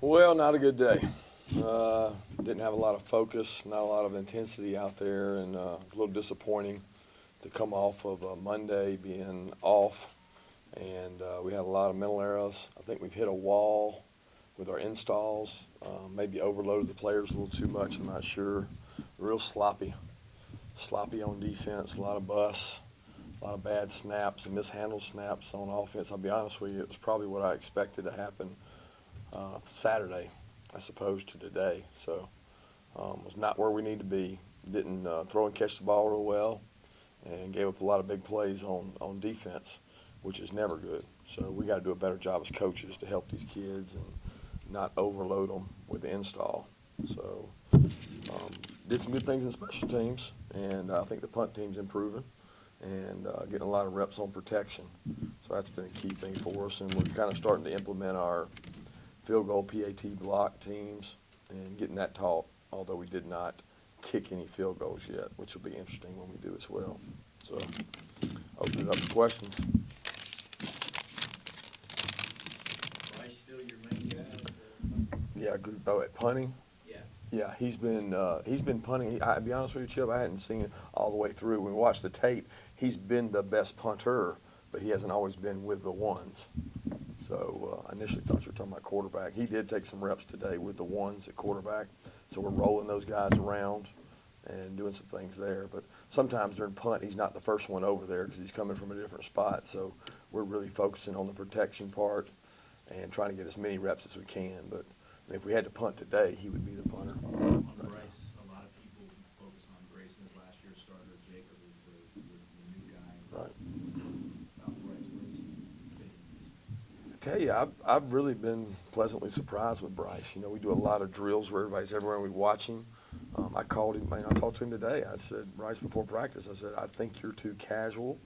Well, not a good day. Didn't have a lot of focus, not a lot of intensity out there, and it's a little disappointing to come off of a Monday being off. And we had a lot of mental errors. I think we've hit a wall with our installs. Maybe overloaded the players a little too much. I'm not sure. Real sloppy on defense. A lot of busts, a lot of bad snaps and mishandled snaps on offense. I'll be honest with you, it was probably what I expected to happen Saturday, as opposed to today. So was not where we need to be. Didn't throw and catch the ball real well, and gave up a lot of big plays on defense, which is never good. So we got to do a better job as coaches to help these kids and not overload them with the install. So did some good things in special teams, and I think the punt team's improving and getting a lot of reps on protection. So that's been a key thing for us, and we're kind of starting to implement our field goal PAT block teams and getting that taught, although we did not kick any field goals yet, which will be interesting when we do as well. So open it up to questions. Bryce still your main guy? Yeah, good. Oh, at punting? Yeah. Yeah, he's been punting. I'll be honest with you, Chip, I hadn't seen it all the way through. When we watched the tape, he's been the best punter, but he hasn't always been with the ones. So I initially thought you were talking about quarterback. He did take some reps today with the ones at quarterback. So we're rolling those guys around and doing some things there. But sometimes during punt, he's not the first one over there because he's coming from a different spot. So we're really focusing on the protection part and trying to get as many reps as we can. But if we had to punt today, he would be the punter. On Bryce, a lot of people focus on Grayson as last year's starter. Jacob is the new guy. Right. About Bryce, I tell you, I've really been pleasantly surprised with Bryce. You know, we do a lot of drills where everybody's everywhere and we watch him. I called him, I talked to him today. I said, Bryce, before practice, I said, I think you're too casual.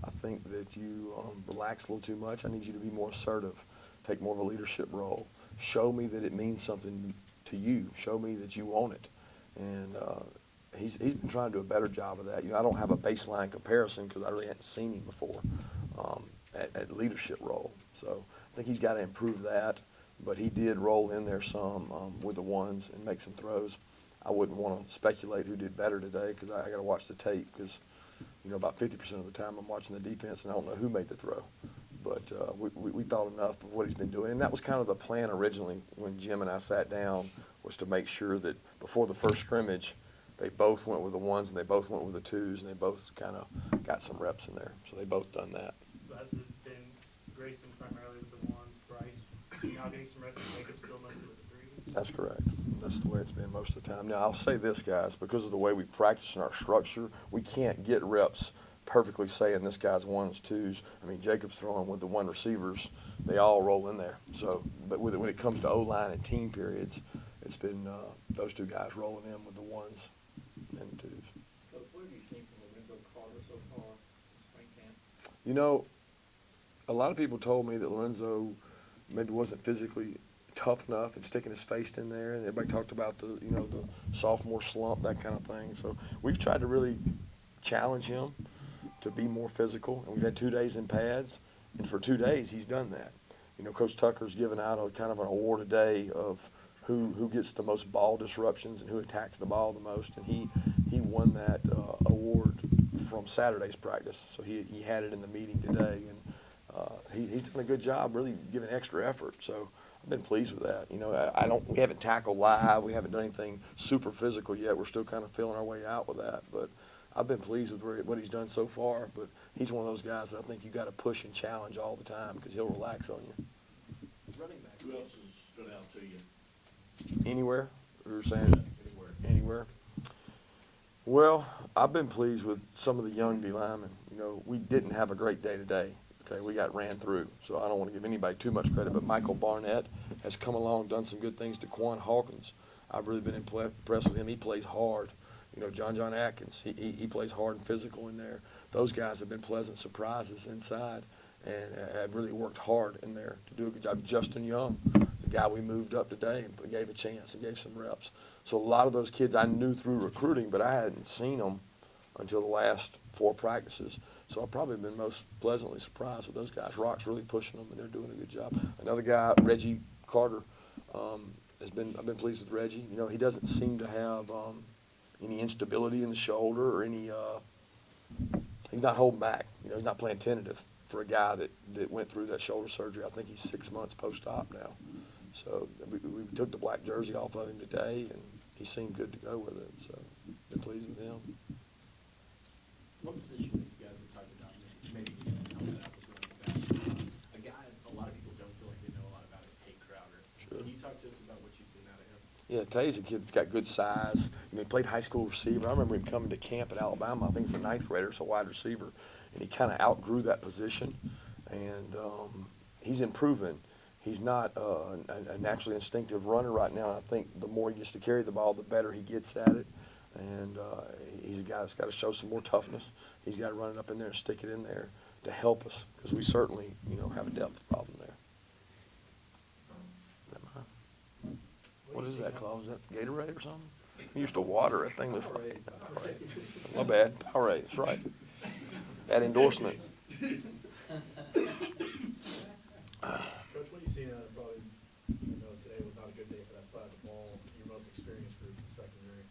I think that you relax a little too much. I need you to be more assertive, take more of a leadership role. Show me that it means something to you. Show me that you want it. And he's been trying to do a better job of that. You know, I don't have a baseline comparison because I really hadn't seen him before at leadership role. So I think he's got to improve that. But he did roll in there some with the ones and make some throws. I wouldn't want to speculate who did better today because I got to watch the tape because, you know, about 50% of the time I'm watching the defense and I don't know who made the throw. But we thought enough of what he's been doing. And that was kind of the plan originally when Jim and I sat down, was to make sure that before the first scrimmage, they both went with the ones and they both went with the twos and they both kind of got some reps in there. So they both done that. So has it been Grayson primarily with the ones, Bryce now getting some reps, and Jacob still mostly with the threes? That's correct. That's the way it's been most of the time. Now, I'll say this, guys, because of the way we practice in our structure, we can't get reps perfectly saying this guy's ones, twos. I mean, Jacob's throwing with the one receivers. They all roll in there. So, but when it comes to O-line and team periods, it's been those two guys rolling in with the ones and the twos. So what have you seen from Lorenzo Carter so far in spring camp? You know, a lot of people told me that Lorenzo maybe wasn't physically tough enough and sticking his face in there, and everybody talked about the sophomore slump, that kind of thing. So we've tried to really challenge him to be more physical, and we've had 2 days in pads, and for 2 days he's done that. You know, Coach Tucker's given out a kind of an award a day of who gets the most ball disruptions and who attacks the ball the most, and he won that award from Saturday's practice. So he had it in the meeting today, and he's done a good job, really giving extra effort. So I've been pleased with that. You know, we haven't tackled live, we haven't done anything super physical yet. We're still kind of feeling our way out with that, but I've been pleased with what he's done so far. But he's one of those guys that I think you got to push and challenge all the time because he'll relax on you. Running back. Who else has stood out to you? Anywhere? We were saying anywhere. Well, I've been pleased with some of the young D linemen. You know, we didn't have a great day today. Okay, we got ran through, so I don't want to give anybody too much credit, but Michael Barnett has come along, done some good things. DeQuan Hawkins, I've really been impressed with him. He plays hard. You know, John Atkins, he plays hard and physical in there. Those guys have been pleasant surprises inside and have really worked hard in there to do a good job. Justin Young, the guy we moved up today and gave a chance and gave some reps. So a lot of those kids I knew through recruiting, but I hadn't seen them until the last 4 practices. So I've probably been most pleasantly surprised with those guys. Rock's really pushing them, and they're doing a good job. Another guy, Reggie Carter, I've been pleased with Reggie. You know, he doesn't seem to have any instability in the shoulder or any. He's not holding back. You know, he's not playing tentative for a guy that went through that shoulder surgery. I think he's 6 months post-op now. So we took the black jersey off of him today, and he seemed good to go with it. So been pleased with him. One position that you guys have talked about, maybe you can help that out was running back. A guy a lot of people don't feel like they know a lot about is Tate Crowder. Sure. Can you talk to us about what you've seen out of him? Yeah, Tay's a kid that's got good size. You know, he played high school receiver. I remember him coming to camp at Alabama. I think he's a ninth grader, so wide receiver. And he kind of outgrew that position. And he's improving. He's not a naturally instinctive runner right now. And I think the more he gets to carry the ball, the better he gets at it. And he's a guy that's got to show some more toughness. He's got to run it up in there and stick it in there to help us, because we certainly, you know, have a depth problem there. What is that, Claus? Is that Gatorade or something? We used to water that thing. This Powerade. My bad. Powerade. That's right. That endorsement. Coach, what do you see now that probably, you know, today was not a good day for that side of the ball, your most experienced group in secondary?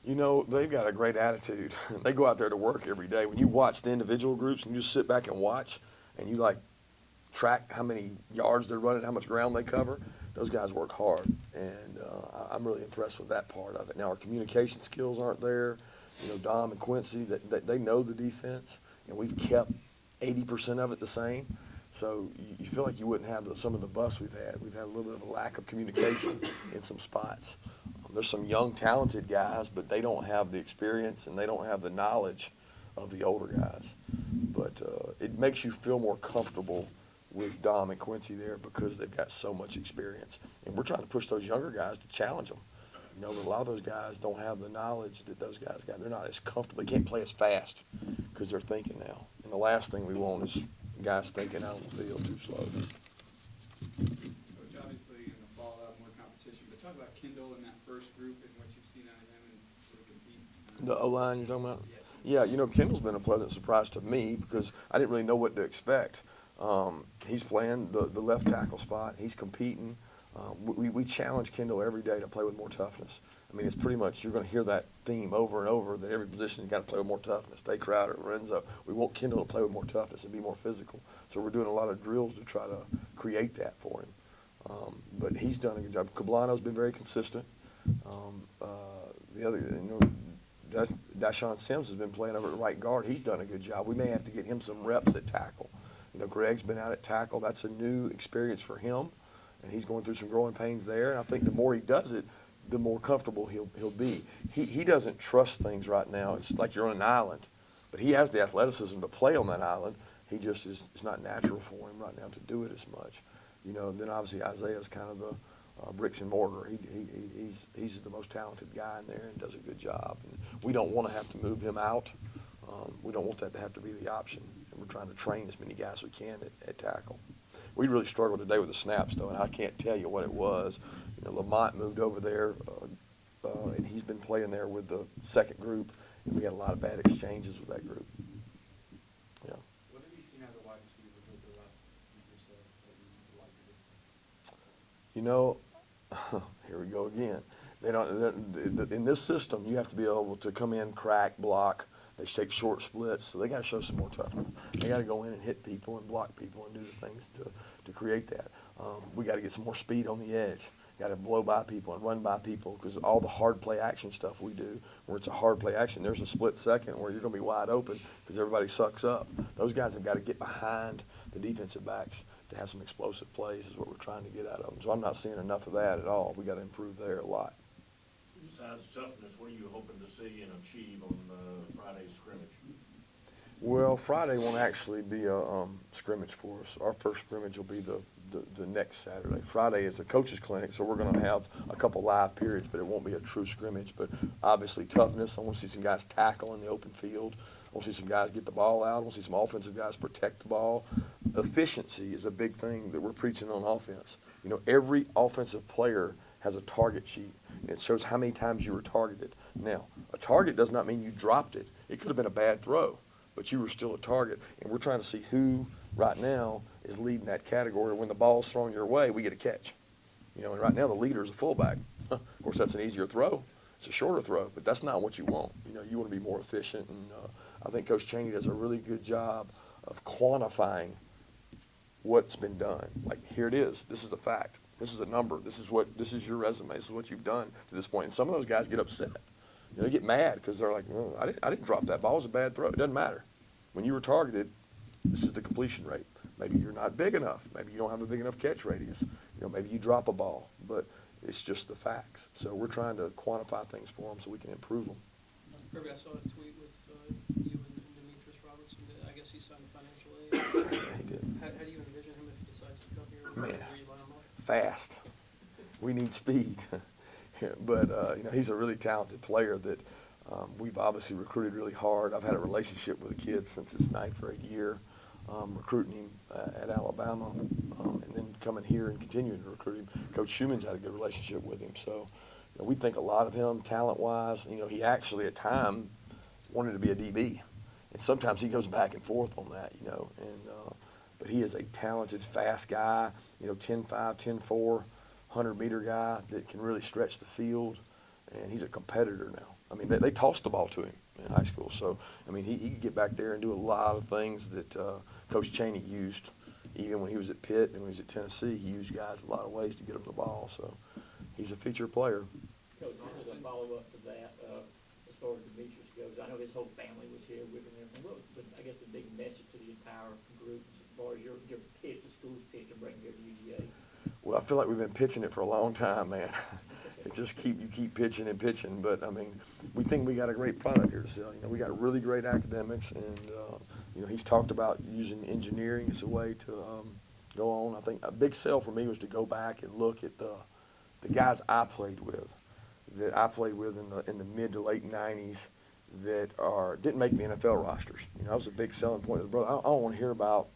You know, they've got a great attitude. They go out there to work every day. When you watch the individual groups and you just sit back and watch and you like track how many yards they're running, how much ground they cover, those guys work hard. And I'm really impressed with that part of it. Now, our communication skills aren't there. You know, Dom and Quincy, they know the defense, and we've kept 80% of it the same. So you feel like you wouldn't have some of the busts we've had. We've had a little bit of a lack of communication in some spots. There's some young, talented guys, but they don't have the experience and they don't have the knowledge of the older guys. But it makes you feel more comfortable with Dom and Quincy there because they've got so much experience. And we're trying to push those younger guys to challenge them. You know, but a lot of those guys don't have the knowledge that those guys got. They're not as comfortable. They can't play as fast because they're thinking now. And the last thing we want is guys thinking out on the field too slow. Coach, obviously in the fall, more competition, but talk about Kendall in that first group and what you've seen out of him and sort of compete. The O-line you're talking about? Yeah, you know, Kendall's been a pleasant surprise to me because I didn't really know what to expect. He's playing the left tackle spot. He's competing. We challenge Kendall every day to play with more toughness. I mean, it's pretty much, you're going to hear that theme over and over, that every position's got to play with more toughness. Tate Crowder, Lorenzo. We want Kendall to play with more toughness and be more physical. So we're doing a lot of drills to try to create that for him. But he's done a good job. Cablano's been very consistent. The other, you know, Dashawn Sims has been playing over at right guard. He's done a good job. We may have to get him some reps at tackle. You know, Greg's been out at tackle. That's a new experience for him, and he's going through some growing pains there. And I think the more he does it, the more comfortable he'll be. He doesn't trust things right now. It's like you're on an island, but he has the athleticism to play on that island. He just is, it's not natural for him right now to do it as much. You know, and then obviously Isaiah's kind of the bricks and mortar. He's the most talented guy in there and does a good job. And we don't want to have to move him out. We don't want that to have to be the option. And we're trying to train as many guys as we can at tackle. We really struggled today with the snaps, though, and I can't tell you what it was. You know, Lamont moved over there, and he's been playing there with the second group, and we had a lot of bad exchanges with that group. Yeah. What have you seen out of the wide receivers over the last week or so that you like this? You know, here we go again. In this system, you have to be able to come in, crack, block. They take short splits, so they got to show some more toughness. They got to go in and hit people and block people and do the things to create that. We got to get some more speed on the edge. Got to blow by people and run by people, because all the hard play action stuff we do, where it's a hard play action, there's a split second where you're going to be wide open because everybody sucks up. Those guys have got to get behind the defensive backs to have some explosive plays is what we're trying to get out of them. So I'm not seeing enough of that at all. We got to improve there a lot. Besides toughness, what are you hoping to see and achieve on Friday's scrimmage? Well, Friday won't actually be a scrimmage for us. Our first scrimmage will be the next Saturday. Friday is a coach's clinic, so we're going to have a couple live periods, but it won't be a true scrimmage. But obviously toughness. I want to see some guys tackle in the open field. I want to see some guys get the ball out. I want to see some offensive guys protect the ball. Efficiency is a big thing that we're preaching on offense. You know, every offensive player has a target sheet, and it shows how many times you were targeted. Now, a target does not mean you dropped it. It could have been a bad throw, but you were still a target. And we're trying to see who right now is leading that category. When the ball's thrown your way, we get a catch. You know, and right now the leader is a fullback. Of course, that's an easier throw. It's a shorter throw, but that's not what you want. You know, you want to be more efficient, and I think Coach Chaney does a really good job of quantifying what's been done. Like, here it is. This is a fact. This is a number. This is your resume. This is what you've done to this point. And some of those guys get upset. You know, they get mad because they're like, oh, I didn't drop that ball. It was a bad throw. It doesn't matter. When you were targeted, this is the completion rate. Maybe you're not big enough. Maybe you don't have a big enough catch radius. You know, maybe you drop a ball, but it's just the facts. So we're trying to quantify things for them so we can improve them. Kirby, I saw a tweet with you and Demetrius Robertson. I guess he signed financial aid. Yeah, he did. How do you envision him if he decides to come here? Man. Where you line him up? Fast. We need speed. But, you know, he's a really talented player that we've obviously recruited really hard. I've had a relationship with the kid since his 9th grade year, recruiting him at Alabama, and then coming here and continuing to recruit him. Coach Schumann's had a good relationship with him. So, you know, we think a lot of him talent-wise. You know, he actually at time wanted to be a DB. And sometimes he goes back and forth on that, you know. But he is a talented, fast guy, you know, 10'5", 10'4", 100-meter guy that can really stretch the field. And he's a competitor now. I mean, they tossed the ball to him in high school. So, I mean, he could get back there and do a lot of things that Coach Chaney used. Even when he was at Pitt and when he was at Tennessee, he used guys a lot of ways to get him the ball. So he's a feature player. Coach, just as a follow-up to that, as far as Demetrius goes, I know his whole family was here with him and everything. What was, I guess, the big message to the entire group as far as your pitch, the school's pitch, and bringing here to UGA? Well, I feel like we've been pitching it for a long time, man. It just you keep pitching and pitching. But, I mean, we think we got a great product here to sell. You know, we got really great academics, and, you know, he's talked about using engineering as a way to go on. I think a big sell for me was to go back and look at the guys I played with, in the mid to late 90s that didn't make the NFL rosters. You know, that was a big selling point of the brother. I don't want to hear about,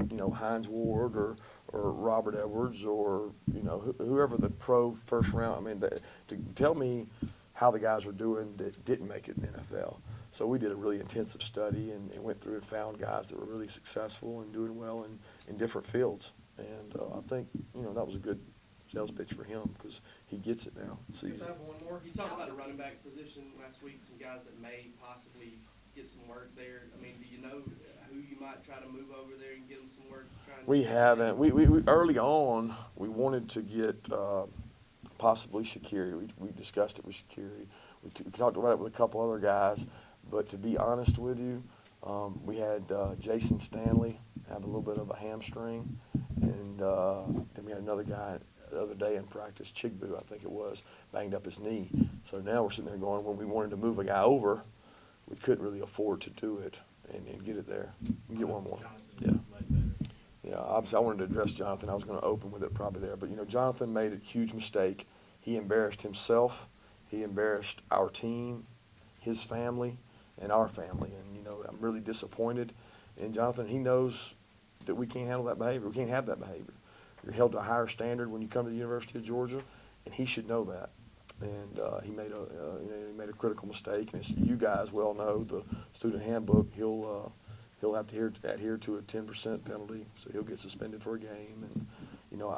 you know, Hines Ward or Robert Edwards or, you know, whoever the pro first round. I mean, to tell me how the guys were doing that didn't make it in the NFL. So we did a really intensive study and went through and found guys that were really successful and doing well in different fields. And I think, you know, that was a good sales pitch for him because he gets it now. Just have one more. You talked about a running back position last week, some guys that may possibly get some work there. I mean, do you know who you might try to move over there and get them some work? We haven't. We early on, we wanted to get possibly Shaqiri. We discussed it with Shaqiri. We talked about it with a couple other guys. But to be honest with you, we had Jason Stanley have a little bit of a hamstring. And then we had another guy the other day in practice, Chigbu, I think it was, banged up his knee. So now we're sitting there going, when we wanted to move a guy over, we couldn't really afford to do it and get it there. We can get one more. Yeah. Yeah, obviously I wanted to address Jonathan. I was going to open with it probably there. But, you know, Jonathan made a huge mistake. He embarrassed himself. He embarrassed our team, his family, and our family. And, you know, I'm really disappointed in Jonathan. He knows that we can't handle that behavior. We can't have that behavior. You're held to a higher standard when you come to the University of Georgia, and he should know that. And he made a critical mistake. And as you guys well know, the student handbook, he'll have to adhere to a 10% penalty, so he'll get suspended for a game. And you know,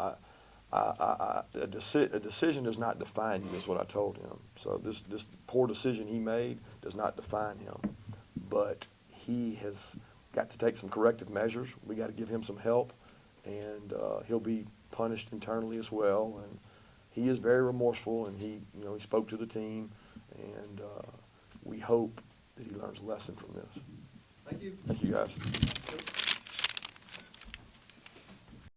a decision does not define you, is what I told him. So this poor decision he made does not define him, but he has got to take some corrective measures. We got to give him some help, and he'll be punished internally as well. And he is very remorseful, and he spoke to the team, and we hope that he learns a lesson from this. Thank you. Thank you, guys.